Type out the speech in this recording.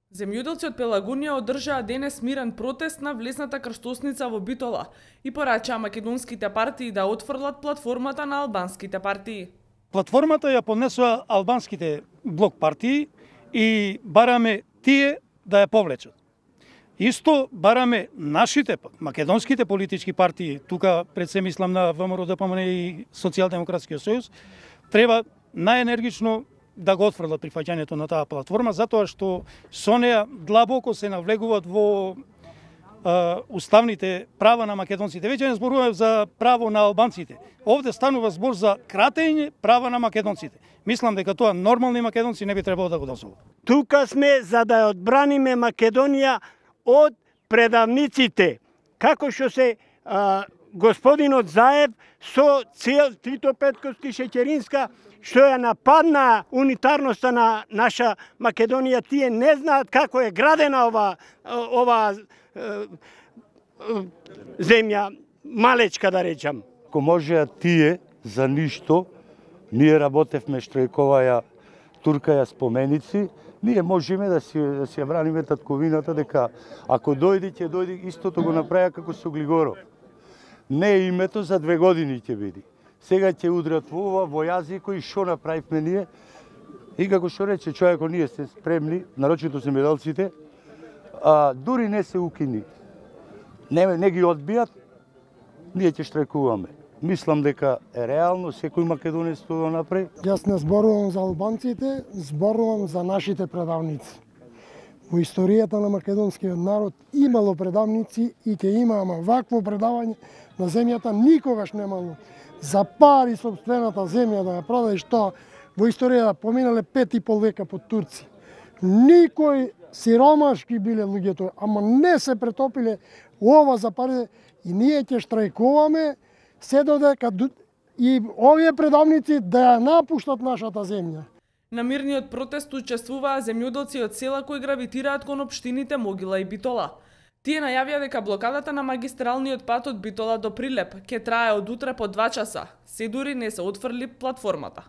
Земјоделци од Пелагунија одржаа денес мирен протест на влезната крстосница во Битола и порачаа македонските партии да отфрлат платформата на албанските партии. Платформата ја поднесоа албанските блок партии и бараме тие да ја повлечат. Исто бараме нашите македонските политички партии, тука пред се мислам на ВМРО ДПМН и Социјалдемократскиот сојуз, треба најенергично да го отфрлат прифаќањето на таа платформа, затоа што со неа длабоко се навлегуваат во уставните права на македонците. Веќе не зборуваме за право на албанците. Овде станува збор за кратење права на македонците. Мислам дека тоа нормални македонци не би требало да го дозволат. Тука сме за да ја одбраниме Македонија од предавниците. Како што се господинот Заев со цел Тито Петковски Шеќеринска што ја нападна унитарноста на наша Македонија, тие не знаат како е градена ова земја, малечка да речам. Ако можеа тие за ништо, ние работевме, штрајковаја, туркаја споменици, ние можеме да си ја браниме татковината, дека ако дојде, ќе дојде, истото го направија како со Глигоров. Не името за 2 години ќе биде. Сега ќе удрат во ова, во јазико и што направивме ние. И како што рече човекот, ние сте спремни, нарочито земјоделците, дури не се укини. Не ги одбијат, ние ќе штрајкуваме. Мислам дека е реално, секој македонец тоа направи. Јас не зборувам за албанците, зборувам за нашите предавници. Во историјата на македонскиот народ имало предавници и ќе има, ама вакво предавање на земјата никогаш немало. За пари собствената земја да ја продадеш, тоа во историјата поминале 5,5 века под турци. Никој сиромашки биле луѓето, ама не се претопиле ова за пари и ние ќе штрајкуваме се додека и овие предавници да ја напуштат нашата земја. На мирниот протест учествуваа земјоделци од села кои гравитираат кон општините Могила и Битола. Тие најавија дека блокадата на магистралниот пат од Битола до Прилеп ќе трае од утре по 2 часа, се дури не се отфрли платформата.